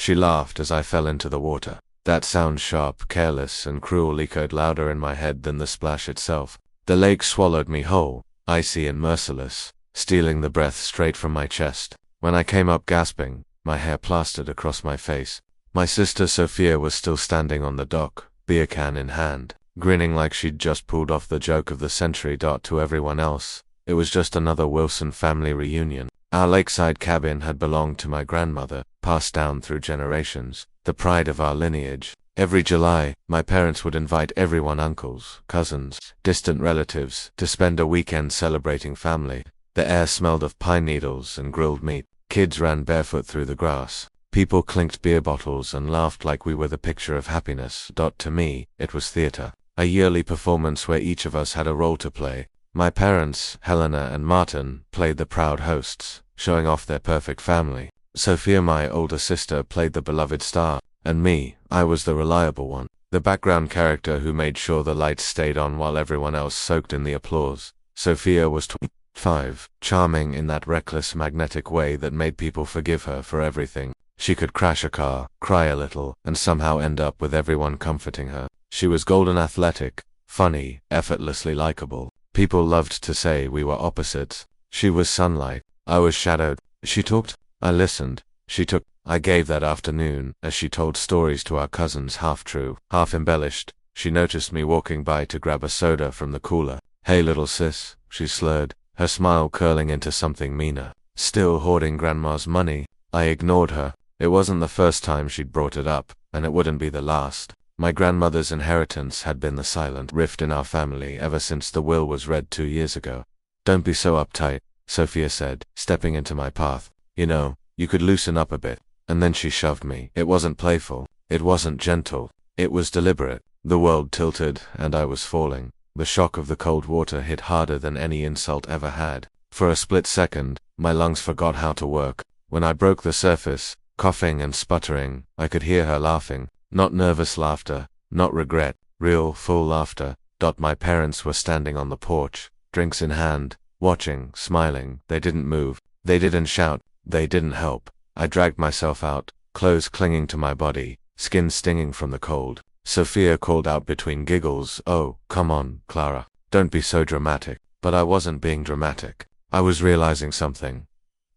She laughed as I fell into the water. That sound, sharp, careless, and cruel, echoed louder in my head than the splash itself. The lake swallowed me whole, icy and merciless, stealing the breath straight from my chest. When I came up gasping, my hair plastered across my face, my sister Sofia was still standing on the dock, beer can in hand, grinning like she'd just pulled off the joke of the century. To everyone else, it was just another Wilson family reunion. Our lakeside cabin had belonged to my grandmother, passed down through generations, the pride of our lineage. Every July, my parents would invite everyone, uncles, cousins, distant relatives, to spend a weekend celebrating family. The air smelled of pine needles and grilled meat. Kids ran barefoot through the grass. People clinked beer bottles and laughed like we were the picture of happiness. To me, it was theater, a yearly performance where each of us had a role to play. My parents, Helena and Martin, played the proud hosts, showing off their perfect family. Sofia, my older sister, played the beloved star, and me, I was the reliable one, the background character who made sure the lights stayed on while everyone else soaked in the applause. Sofia was 25, charming in that reckless, magnetic way that made people forgive her for everything. She could crash a car, cry a little, and somehow end up with everyone comforting her. She was golden athletic, funny, effortlessly likable. People loved to say we were opposites. She was sunlight, I was shadowed. She talked, I listened. She took, I gave. That afternoon, as she told stories to our cousins, half true, half embellished, she noticed me walking by to grab a soda from the cooler. "Hey little sis," she slurred, her smile curling into something meaner. Still hoarding grandma's money? I ignored her. It wasn't the first time she'd brought it up, and it wouldn't be the last. My grandmother's inheritance had been the silent rift in our family ever since the will was read 2 years ago. "Don't be so uptight," Sofia said, stepping into my path. "You know, you could loosen up a bit." And then she shoved me. It wasn't playful. It wasn't gentle. It was deliberate. The world tilted, and I was falling. The shock of the cold water hit harder than any insult ever had. For a split second, my lungs forgot how to work. When I broke the surface, coughing and sputtering, I could hear her laughing. Not nervous laughter, not regret, real, full laughter. My parents were standing on the porch, drinks in hand, watching, smiling. They didn't move. They didn't shout. They didn't help. I dragged myself out, clothes clinging to my body, skin stinging from the cold. Sofia called out between giggles, "Oh, come on, Clara. Don't be so dramatic." But I wasn't being dramatic. I was realizing something.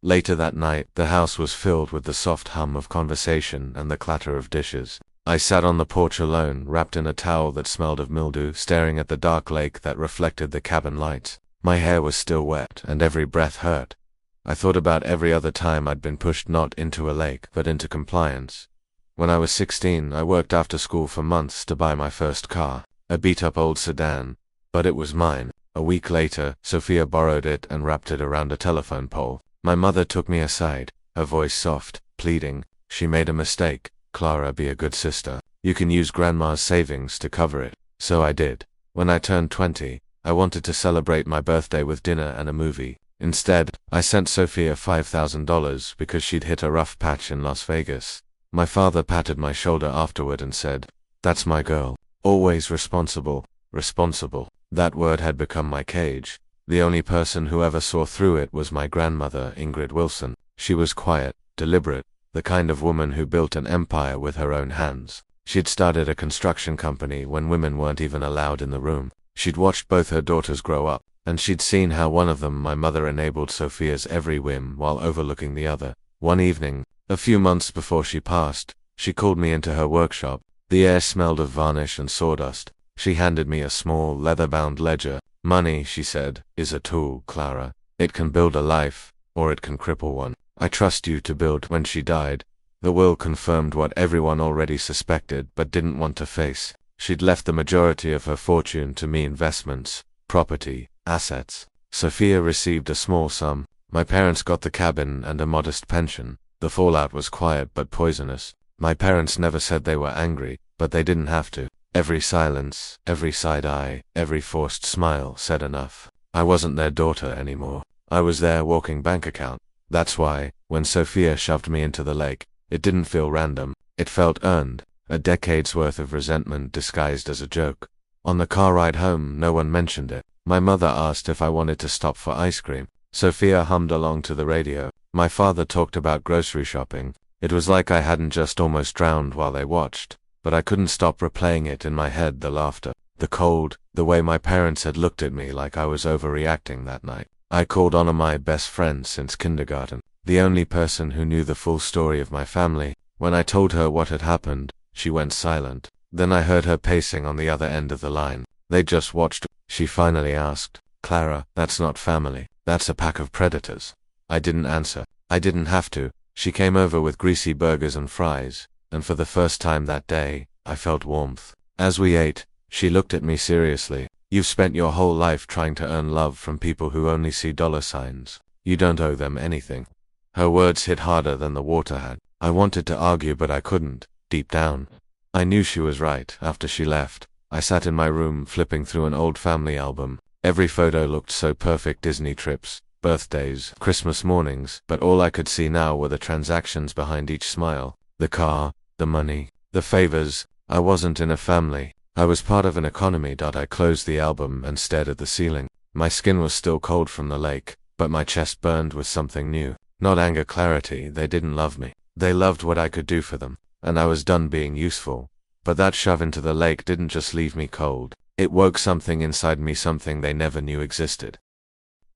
Later that night, the house was filled with the soft hum of conversation and the clatter of dishes. I sat on the porch alone, wrapped in a towel that smelled of mildew, staring at the dark lake that reflected the cabin lights. My hair was still wet, and every breath hurt. I thought about every other time I'd been pushed not into a lake, but into compliance. When I was 16, I worked after school for months to buy my first car, a beat-up old sedan, but it was mine. A week later, Sofia borrowed it and wrapped it around a telephone pole. My mother took me aside, her voice soft, pleading. "She made a mistake. Clara, be a good sister. You can use grandma's savings to cover it." So I did. When I turned 20, I wanted to celebrate my birthday with dinner and a movie. Instead, I sent Sofia $5,000 because she'd hit a rough patch in Las Vegas. My father patted my shoulder afterward and said, "That's my girl. Always responsible." Responsible. That word had become my cage. The only person who ever saw through it was my grandmother, Ingrid Wilson. She was quiet, deliberate, the kind of woman who built an empire with her own hands. She'd started a construction company when women weren't even allowed in the room. She'd watched both her daughters grow up, and she'd seen how one of them, my mother, enabled Sofia's every whim while overlooking the other. One evening, a few months before she passed, she called me into her workshop. The air smelled of varnish and sawdust. She handed me a small, leather-bound ledger. "Money," she said, "is a tool, Clara. It can build a life, or it can cripple one. I trust you to build." When she died, the will confirmed what everyone already suspected but didn't want to face. She'd left the majority of her fortune to me: investments, property, assets. Sofia received a small sum. My parents got the cabin and a modest pension. The fallout was quiet but poisonous. My parents never said they were angry, but they didn't have to. Every silence, every side eye, every forced smile said enough. I wasn't their daughter anymore. I was their walking bank account. That's why, when Sofia shoved me into the lake, it didn't feel random. It felt earned. A decade's worth of resentment disguised as a joke. On the car ride home, no one mentioned it. My mother asked if I wanted to stop for ice cream. Sofia hummed along to the radio. My father talked about grocery shopping. It was like I hadn't just almost drowned while they watched, but I couldn't stop replaying it in my head, the laughter, the cold, the way my parents had looked at me like I was overreacting that night. I called on my best friend since kindergarten, the only person who knew the full story of my family. When I told her what had happened, she went silent. Then I heard her pacing on the other end of the line. They just watched. She finally asked, "Clara, that's not family. That's a pack of predators." I didn't answer. I didn't have to. She came over with greasy burgers and fries, and for the first time that day, I felt warmth. As we ate, she looked at me seriously. "You've spent your whole life trying to earn love from people who only see dollar signs. You don't owe them anything." Her words hit harder than the water had. I wanted to argue, but I couldn't. Deep down, I knew she was right. After she left, I sat in my room flipping through an old family album. Every photo looked so perfect: Disney trips, birthdays, Christmas mornings, but all I could see now were the transactions behind each smile. The car, the money, the favors. I wasn't in a family. I was part of an economy. I closed the album and stared at the ceiling. My skin was still cold from the lake, but my chest burned with something new. Not anger, clarity. They didn't love me. They loved what I could do for them, and I was done being useful. But that shove into the lake didn't just leave me cold. It woke something inside me, something they never knew existed.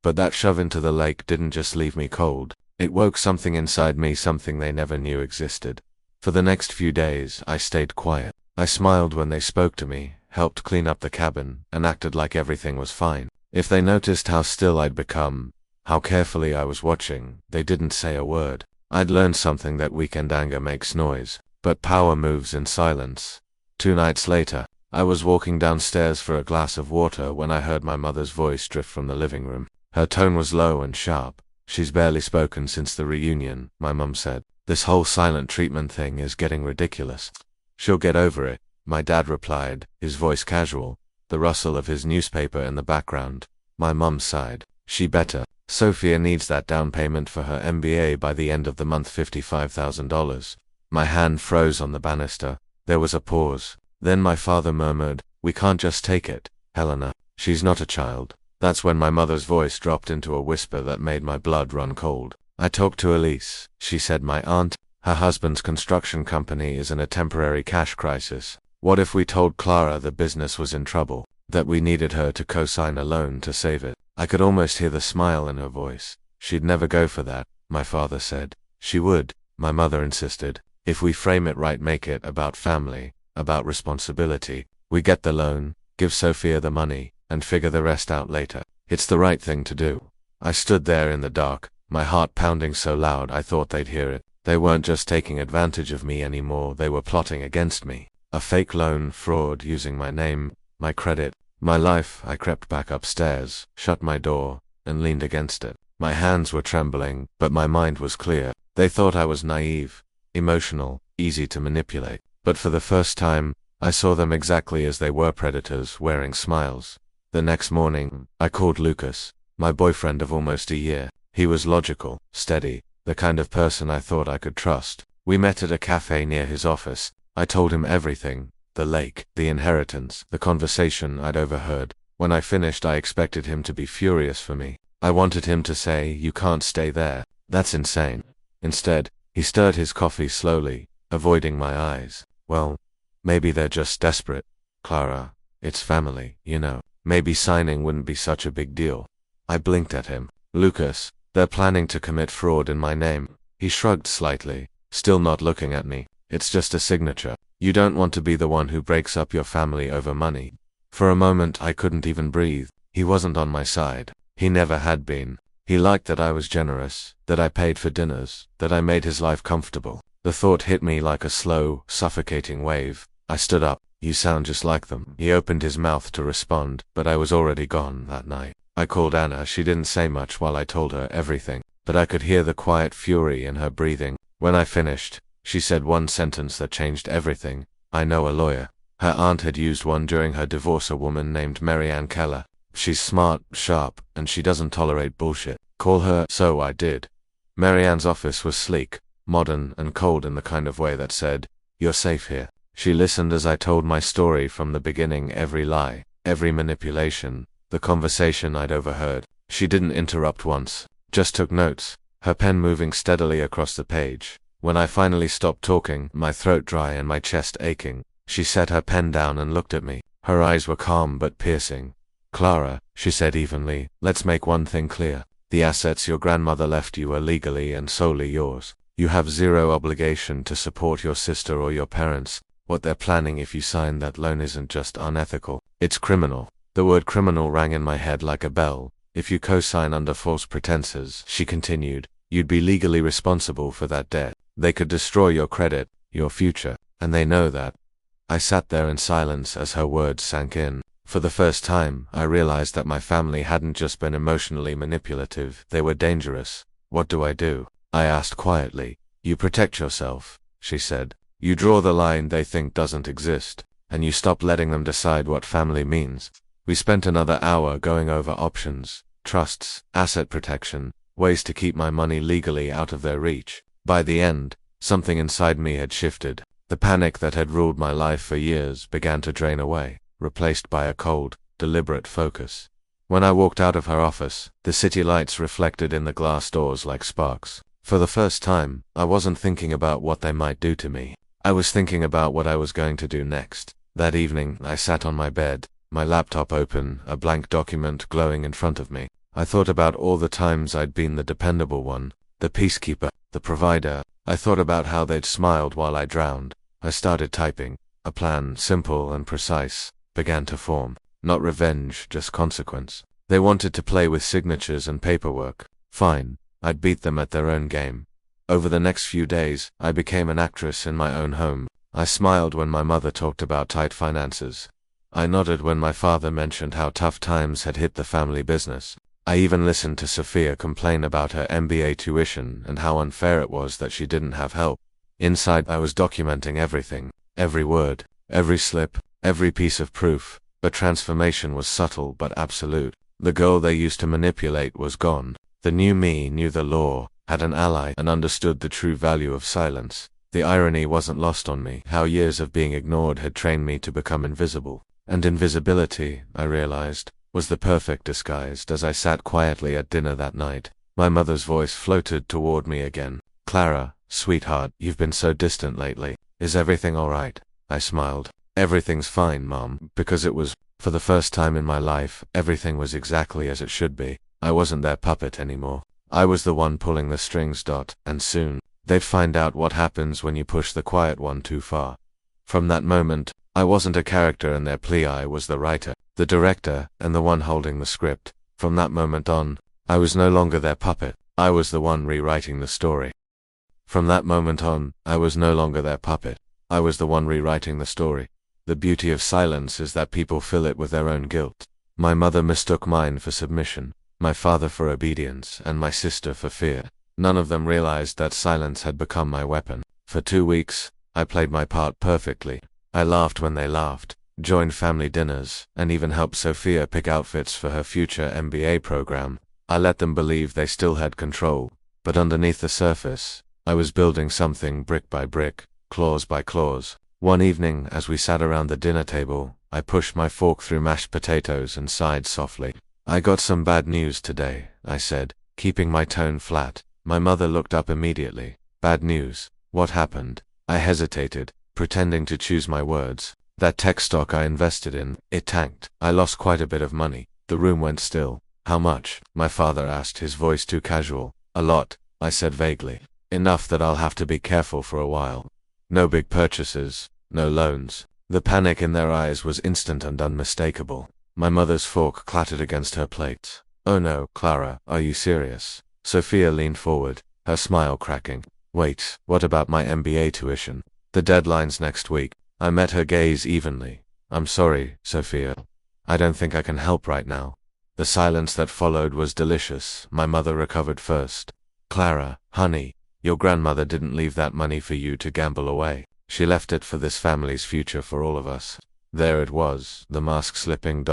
But that shove into the lake didn't just leave me cold. It woke something inside me, something they never knew existed. For the next few days, I stayed quiet. I smiled when they spoke to me, helped clean up the cabin, and acted like everything was fine. If they noticed how still I'd become, how carefully I was watching, they didn't say a word. I'd learned something: that weekend anger makes noise, but power moves in silence. 2 nights later, I was walking downstairs for a glass of water when I heard my mother's voice drift from the living room. Her tone was low and sharp. "She's barely spoken since the reunion," my mum said. "This whole silent treatment thing is getting ridiculous. She'll get over it," my dad replied, his voice casual, the rustle of his newspaper in the background. My mum sighed. "She better. Sofia needs that down payment for her MBA by the end of the month, $55,000. My hand froze on the banister. There was a pause. Then my father murmured, "We can't just take it, Helena. She's not a child." That's when my mother's voice dropped into a whisper that made my blood run cold. "I talked to Elise," she said, "my aunt. Her husband's construction company is in a temporary cash crisis. What if we told Clara the business was in trouble, that we needed her to co-sign a loan to save it?" I could almost hear the smile in her voice. "She'd never go for that," my father said. "She would," my mother insisted. "If we frame it right, make it about family, about responsibility. We get the loan, give Sofia the money, and figure the rest out later. It's the right thing to do." I stood there in the dark, my heart pounding so loud I thought they'd hear it. They weren't just taking advantage of me anymore, they were plotting against me. A fake loan, fraud, using my name, my credit, my life. I crept back upstairs, shut my door, and leaned against it. My hands were trembling, but my mind was clear. They thought I was naive, emotional, easy to manipulate. But for the first time, I saw them exactly as they were: predators wearing smiles. The next morning, I called Lucas, my boyfriend of almost a year. He was logical, steady, the kind of person I thought I could trust. We met at a cafe near his office. I told him everything: the lake, the inheritance, the conversation I'd overheard. When I finished, I expected him to be furious for me. I wanted him to say, "You can't stay there. That's insane." Instead, he stirred his coffee slowly, avoiding my eyes. "Well, maybe they're just desperate, Clara. It's family, you know. Maybe signing wouldn't be such a big deal." I blinked at him. "Lucas, they're planning to commit fraud in my name." He shrugged slightly, still not looking at me. "It's just a signature. You don't want to be the one who breaks up your family over money." For a moment I couldn't even breathe. He wasn't on my side. He never had been. He liked that I was generous, that I paid for dinners, that I made his life comfortable. The thought hit me like a slow, suffocating wave. I stood up. "You sound just like them." He opened his mouth to respond, but I was already gone that night. I called Anna. She didn't say much while I told her everything, but I could hear the quiet fury in her breathing. When I finished, she said one sentence that changed everything: "I know a lawyer." Her aunt had used one during her divorce, a woman named Marianne Keller. "She's smart, sharp, and she doesn't tolerate bullshit. Call her." So I did. Marianne's office was sleek, modern, and cold in the kind of way that said, "You're safe here." She listened as I told my story from the beginning: every lie, every manipulation, the conversation I'd overheard. She didn't interrupt once, just took notes, her pen moving steadily across the page. When I finally stopped talking, my throat dry and my chest aching, she set her pen down and looked at me. Her eyes were calm but piercing. "Clara," she said evenly, "let's make one thing clear. The assets your grandmother left you are legally and solely yours. You have zero obligation to support your sister or your parents. What they're planning if you sign that loan isn't just unethical, it's criminal." The word criminal rang in my head like a bell. "If you co-sign under false pretenses," she continued, "you'd be legally responsible for that debt. They could destroy your credit, your future, and they know that." I sat there in silence as her words sank in. For the first time, I realized that my family hadn't just been emotionally manipulative, they were dangerous. "What do I do?" I asked quietly. "You protect yourself," she said. "You draw the line they think doesn't exist, and you stop letting them decide what family means." We spent another hour going over options, trusts, asset protection, ways to keep my money legally out of their reach. By the end, something inside me had shifted. The panic that had ruled my life for years began to drain away, replaced by a cold, deliberate focus. When I walked out of her office, the city lights reflected in the glass doors like sparks. For the first time, I wasn't thinking about what they might do to me. I was thinking about what I was going to do next. That evening, I sat on my bed, my laptop open, a blank document glowing in front of me. I thought about all the times I'd been the dependable one, the peacekeeper, the provider. I thought about how they'd smiled while I drowned. I started typing. A plan, simple and precise, began to form. Not revenge, just consequence. They wanted to play with signatures and paperwork. Fine, I'd beat them at their own game. Over the next few days, I became an actress in my own home. I smiled when my mother talked about tight finances. I nodded when my father mentioned how tough times had hit the family business. I even listened to Sofia complain about her MBA tuition and how unfair it was that she didn't have help. Inside, I was documenting everything, every word, every slip, every piece of proof. But transformation was subtle but absolute. The girl they used to manipulate was gone. The new me knew the law, had an ally, and understood the true value of silence. The irony wasn't lost on me, how years of being ignored had trained me to become invisible. And invisibility, I realized, was the perfect disguise. As I sat quietly at dinner that night, my mother's voice floated toward me again. "Clara, sweetheart, you've been so distant lately. Is everything all right?" I smiled. "Everything's fine, Mom," because it was, for the first time in my life, everything was exactly as it should be. I wasn't their puppet anymore. I was the one pulling the strings. And soon, they'd find out what happens when you push the quiet one too far. From that moment, I wasn't a character in their plea. I was the writer, the director, and the one holding the script. From that moment on, I was no longer their puppet. I was the one rewriting the story. From that moment on, I was no longer their puppet. I was the one rewriting the story. The beauty of silence is that people fill it with their own guilt. My mother mistook mine for submission, my father for obedience, and my sister for fear. None of them realized that silence had become my weapon. For 2 weeks, I played my part perfectly. I laughed when they laughed, joined family dinners, and even helped Sofia pick outfits for her future MBA program. I let them believe they still had control, but underneath the surface, I was building something brick by brick, clause by clause. One evening, as we sat around the dinner table, I pushed my fork through mashed potatoes and sighed softly. "I got some bad news today," I said, keeping my tone flat. My mother looked up immediately. "Bad news? What happened?" I hesitated, pretending to choose my words. "That tech stock I invested in, it tanked. I lost quite a bit of money." The room went still. "How much?" my father asked, his voice too casual. "A lot," I said vaguely. "Enough that I'll have to be careful for a while. No big purchases, no loans." The panic in their eyes was instant and unmistakable. My mother's fork clattered against her plate. "Oh no, Clara, are you serious?" Sofia leaned forward, her smile cracking. "Wait, what about my MBA tuition? The deadline's next week." I met her gaze evenly. "I'm sorry, Sofia. I don't think I can help right now." The silence that followed was delicious. My mother recovered first. "Clara, honey, your grandmother didn't leave that money for you to gamble away. She left it for this family's future, for all of us." There it was, the mask slipping.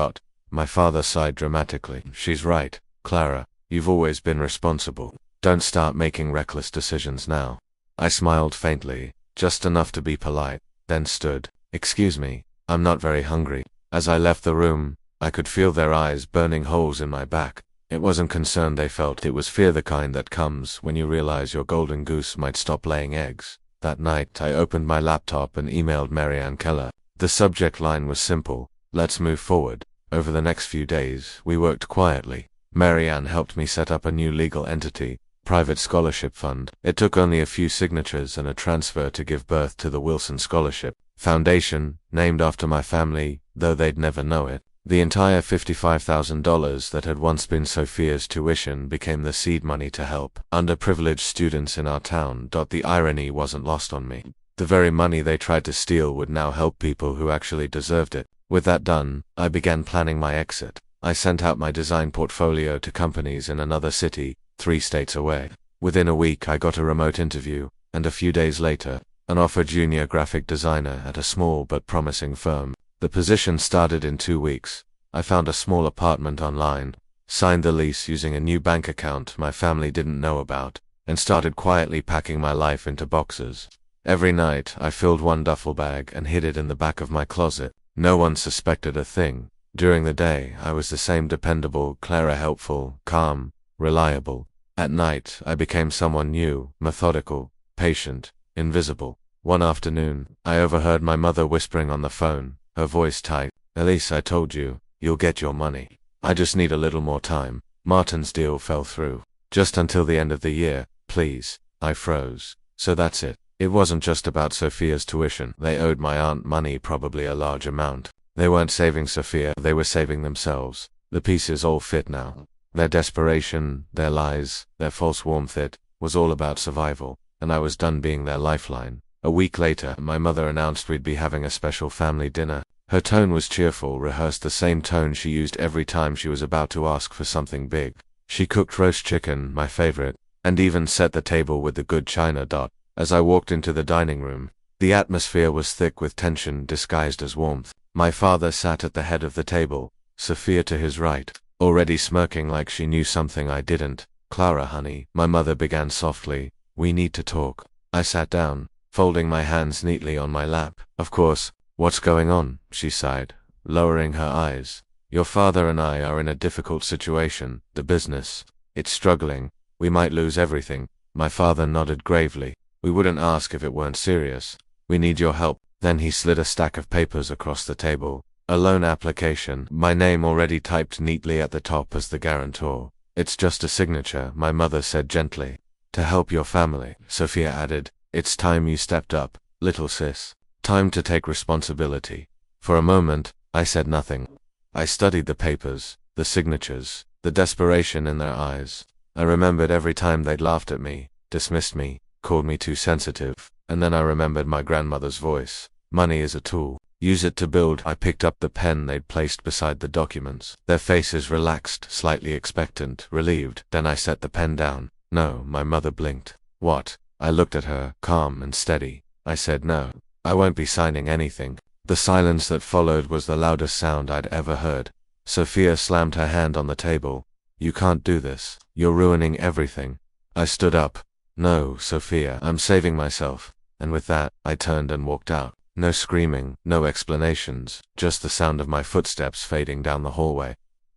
My father sighed dramatically. "She's right, Clara. You've always been responsible. Don't start making reckless decisions now." I smiled faintly, just enough to be polite, then stood. "Excuse me, I'm not very hungry." As I left the room, I could feel their eyes burning holes in my back. It wasn't concern they felt, it was fear, the kind that comes when you realize your golden goose might stop laying eggs. That night, I opened my laptop and emailed Marianne Keller. The subject line was simple: let's move forward. Over the next few days, we worked quietly. Marianne helped me set up a new legal entity, private scholarship fund. It took only a few signatures and a transfer to give birth to the Wilson Scholarship Foundation, named after my family, though they'd never know it. The entire $55,000 that had once been Sofia's tuition became the seed money to help underprivileged students in our town. The irony wasn't lost on me. The very money they tried to steal would now help people who actually deserved it. With that done, I began planning my exit. I sent out my design portfolio to companies in another city, 3 states away. Within a week, I got a remote interview, and a few days later, an offer: junior graphic designer at a small but promising firm. The position started in 2 weeks. I found a small apartment online, signed the lease using a new bank account my family didn't know about, and started quietly packing my life into boxes. Every night, I filled one duffel bag and hid it in the back of my closet. No one suspected a thing. During the day, I was the same dependable Clara, helpful, calm, reliable. At night, I became someone new, methodical, patient, invisible. One afternoon, I overheard my mother whispering on the phone, her voice tight. "Elise, I told you, you'll get your money. I just need a little more time. Martin's deal fell through. Just until the end of the year, please." I froze. So that's it. It wasn't just about Sofia's tuition. They owed my aunt money, probably a large amount. They weren't saving Sofia, they were saving themselves. The pieces all fit now. Their desperation, their lies, their false warmth, it was all about survival, and I was done being their lifeline. A week later, my mother announced we'd be having a special family dinner. Her tone was cheerful, rehearsed the same tone she used every time she was about to ask for something big. She cooked roast chicken, my favorite, and even set the table with the good china. As I walked into the dining room, the atmosphere was thick with tension disguised as warmth. My father sat at the head of the table, Sofia to his right, already smirking like she knew something I didn't. "Clara, honey," my mother began softly, "we need to talk." I sat down, folding my hands neatly on my lap. "Of course, what's going on?" she sighed, lowering her eyes. "Your father and I are in a difficult situation. The business, it's struggling. We might lose everything." My father nodded gravely. "We wouldn't ask if it weren't serious. We need your help." Then he slid a stack of papers across the table. A loan application, my name already typed neatly at the top as the guarantor. "It's just a signature," my mother said gently. "To help your family," Sofia added. "It's time you stepped up, little sis. Time to take responsibility." For a moment, I said nothing. I studied the papers, the signatures, the desperation in their eyes. I remembered every time they'd laughed at me, dismissed me, called me too sensitive. And then I remembered my grandmother's voice. "Money is a tool. Use it to build." I picked up the pen they'd placed beside the documents. Their faces relaxed, slightly expectant, relieved. Then I set the pen down. "No," my mother blinked. "What?" I looked at her, calm and steady. I said, "No, I won't be signing anything." The silence that followed was the loudest sound I'd ever heard. Sofia slammed her hand on the table. "You can't do this. You're ruining everything." I stood up. "No, Sofia, I'm saving myself." And with that, I turned and walked out. No screaming, no explanations, just the sound of my footsteps fading down the hallway.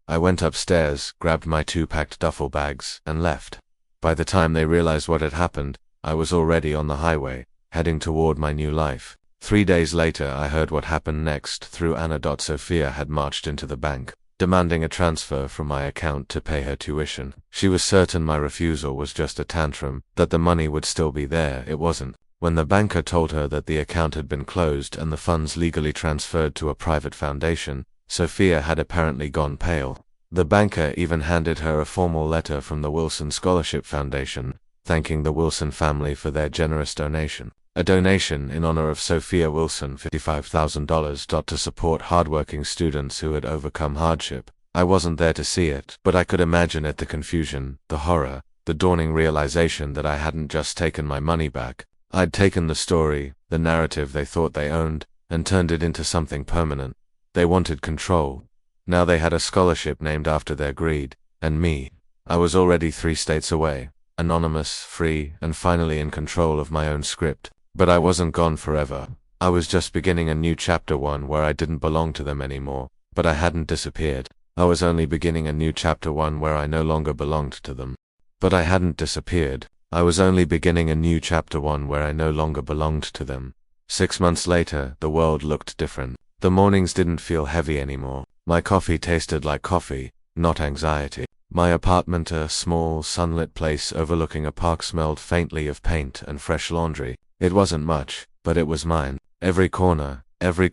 I went upstairs, grabbed my 2 packed duffel bags, and left. By the time they realized what had happened, I was already on the highway, heading toward my new life. 3 days later, I heard what happened next through Anna. Sofia had marched into the bank, demanding a transfer from my account to pay her tuition. She was certain my refusal was just a tantrum, that the money would still be there. It wasn't. When the banker told her that the account had been closed and the funds legally transferred to a private foundation, Sofia had apparently gone pale. The banker even handed her a formal letter from the Wilson Scholarship Foundation, thanking the Wilson family for their generous donation. A donation in honor of Sofia Wilson, $55,000, to support hardworking students who had overcome hardship. I wasn't there to see it, but I could imagine it: the confusion, the horror, the dawning realization that I hadn't just taken my money back. I'd taken the story, the narrative they thought they owned, and turned it into something permanent. They wanted control. Now they had a scholarship named after their greed, and me. I was already 3 states away, anonymous, free, and finally in control of my own script. But I wasn't gone forever. I was just beginning a new chapter, one where I didn't belong to them anymore. But I hadn't disappeared. I was only beginning a new chapter, one where I no longer belonged to them. But I hadn't disappeared. I was only beginning a new chapter, one where I no longer belonged to them. 6 months later, the world looked different. The mornings didn't feel heavy anymore. My coffee tasted like coffee, not anxiety. My apartment, a small, sunlit place overlooking a park, smelled faintly of paint and fresh laundry. It wasn't much, but it was mine. Every corner, every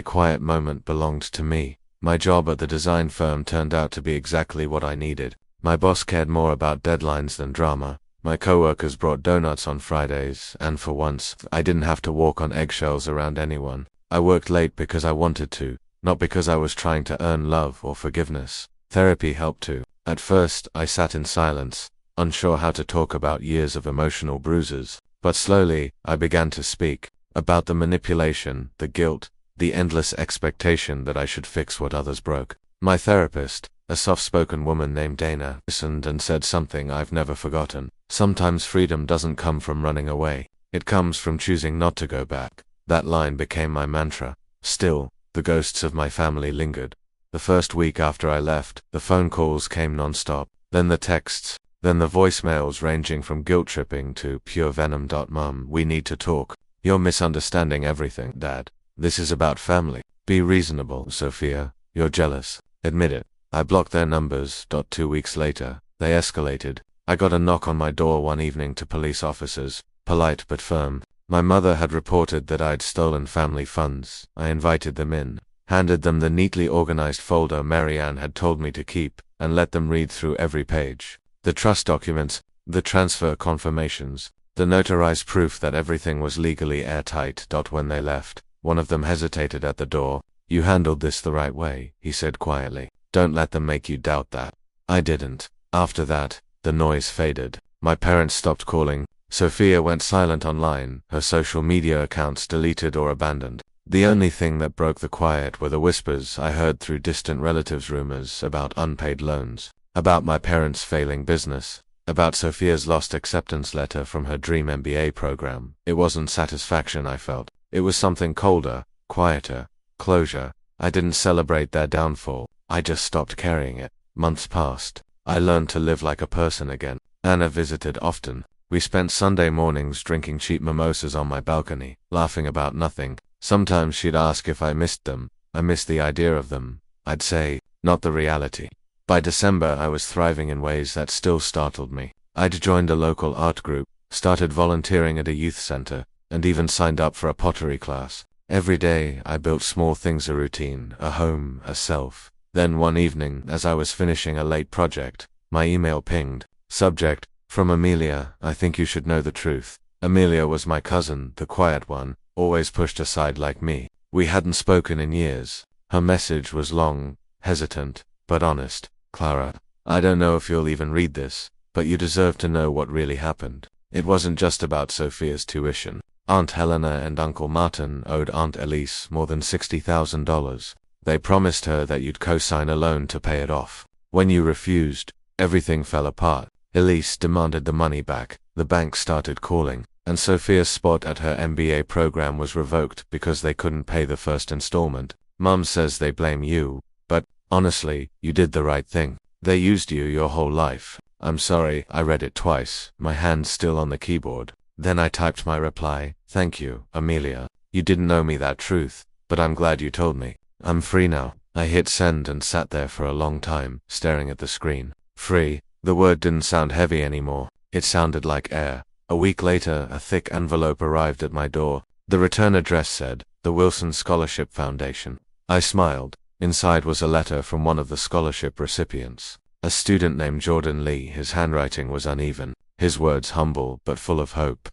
quiet moment belonged to me. My job at the design firm turned out to be exactly what I needed. My boss cared more about deadlines than drama. My coworkers brought donuts on Fridays, and for once, I didn't have to walk on eggshells around anyone. I worked late because I wanted to, not because I was trying to earn love or forgiveness. Therapy helped too. At first, I sat in silence, unsure how to talk about years of emotional bruises. But slowly, I began to speak about the manipulation, the guilt, the endless expectation that I should fix what others broke. My therapist, a soft-spoken woman named Dana, listened and said something I've never forgotten. Sometimes freedom doesn't come from running away. It comes from choosing not to go back. That line became my mantra. Still, the ghosts of my family lingered. The first week after I left, the phone calls came non-stop. Then the texts. Then the voicemails ranging from guilt-tripping to pure venom. Mom, we need to talk. You're misunderstanding everything, Dad. This is about family. Be reasonable, Sofia. You're jealous. Admit it. I blocked their numbers. 2 weeks later, they escalated. I got a knock on my door one evening, to police officers, polite but firm. My mother had reported that I'd stolen family funds. I invited them in, handed them the neatly organized folder Marianne had told me to keep, and let them read through every page. The trust documents, the transfer confirmations, the notarized proof that everything was legally airtight. When they left, one of them hesitated at the door. You handled this the right way, he said quietly. Don't let them make you doubt that. I didn't. After that, the noise faded. My parents stopped calling. Sofia went silent online, her social media accounts deleted or abandoned. The only thing that broke the quiet were the whispers I heard through distant relatives, rumors about unpaid loans, about my parents' failing business, about Sofia's lost acceptance letter from her dream MBA program. It wasn't satisfaction I felt. It was something colder, quieter, closure. I didn't celebrate their downfall. I just stopped carrying it. Months passed. I learned to live like a person again. Anna visited often. We spent Sunday mornings drinking cheap mimosas on my balcony, laughing about nothing. Sometimes she'd ask if I missed them. I missed the idea of them. I'd say, not the reality. By December, I was thriving in ways that still startled me. I'd joined a local art group, started volunteering at a youth center, and even signed up for a pottery class. Every day, I built small things, a routine, a home, a self. Then one evening, as I was finishing a late project, my email pinged. Subject, from Amelia, I think you should know the truth. Amelia was my cousin, the quiet one, always pushed aside like me. We hadn't spoken in years. Her message was long, hesitant, but honest. Clara, I don't know if you'll even read this, but you deserve to know what really happened. It wasn't just about Sofia's tuition. Aunt Helena and Uncle Martin owed Aunt Elise more than $60,000. They promised her that you'd co-sign a loan to pay it off. When you refused, everything fell apart. Elise demanded the money back. The bank started calling, and Sofia's spot at her MBA program was revoked because they couldn't pay the first installment. Mum says they blame you, but honestly, you did the right thing. They used you your whole life. I'm sorry. I read it twice, my hand still on the keyboard. Then I typed my reply. Thank you, Amelia. You didn't know me that truth, but I'm glad you told me. I'm free now. I hit send and sat there for a long time, staring at the screen. Free. The word didn't sound heavy anymore. It sounded like air. A week later, a thick envelope arrived at my door. The return address said, the Wilson Scholarship Foundation. I smiled. Inside was a letter from one of the scholarship recipients, a student named Jordan Lee. His handwriting was uneven, his words humble but full of hope.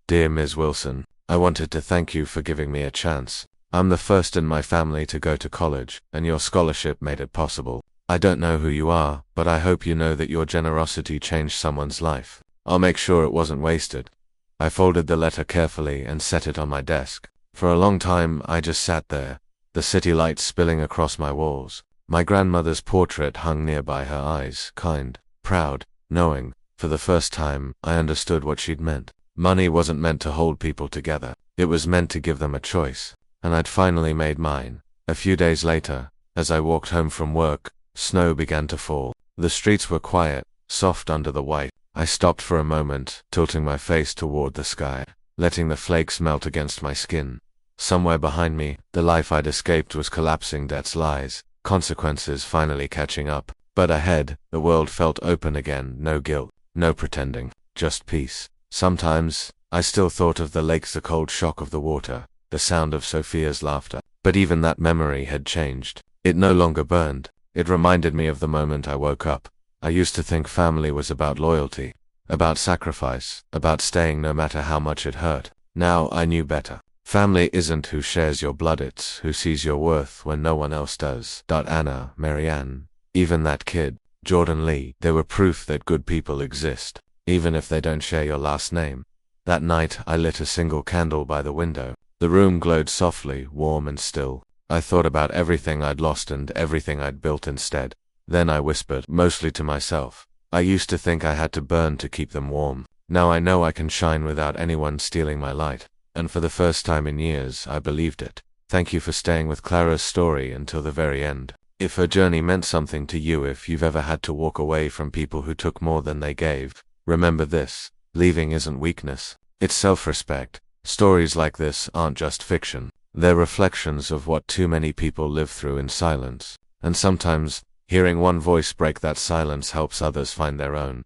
Dear Ms. Wilson, I wanted to thank you for giving me a chance. I'm the first in my family to go to college, and your scholarship made it possible. I don't know who you are, but I hope you know that your generosity changed someone's life. I'll make sure it wasn't wasted. I folded the letter carefully and set it on my desk. For a long time, I just sat there, the city lights spilling across my walls. My grandmother's portrait hung nearby, her eyes, kind, proud, knowing. For the first time, I understood what she'd meant. Money wasn't meant to hold people together. It was meant to give them a choice. And I'd finally made mine. A few days later, As I walked home from work, snow began to fall. The streets were quiet, soft under the white. I stopped for a moment, tilting my face toward the sky, letting the flakes melt against my skin. Somewhere behind me, the life I'd escaped was collapsing. Death's lies, consequences finally catching up. But ahead, the world felt open again, no guilt, no pretending, just peace. Sometimes, I still thought of the lakes, the cold shock of the water, the sound of Sofia's laughter. But even that memory had changed. It no longer burned. It reminded me of the moment I woke up. I used to think family was about loyalty, about sacrifice, about staying no matter how much it hurt. Now I knew better. Family isn't who shares your blood, it's who sees your worth when no one else does. Anna, Marianne, even that kid, Jordan Lee, they were proof that good people exist, even if they don't share your last name. That night I lit a single candle by the window. The room glowed softly, warm and still. I thought about everything I'd lost and everything I'd built instead. Then I whispered, mostly to myself. I used to think I had to burn to keep them warm. Now I know I can shine without anyone stealing my light. And for the first time in years, I believed it. Thank you for staying with Clara's story until the very end. If her journey meant something to you, if you've ever had to walk away from people who took more than they gave, remember this: leaving isn't weakness, it's self-respect. Stories like this aren't just fiction. They're reflections of what too many people live through in silence. And sometimes, hearing one voice break that silence helps others find their own.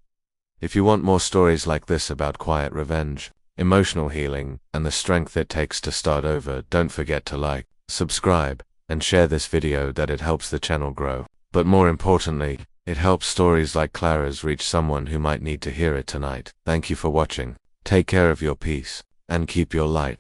If you want more stories like this about quiet revenge, emotional healing, and the strength it takes to start over, don't forget to like, subscribe, and share this video. That it helps the channel grow. But more importantly, it helps stories like Clara's reach someone who might need to hear it tonight. Thank you for watching. Take care of your peace, and keep your light.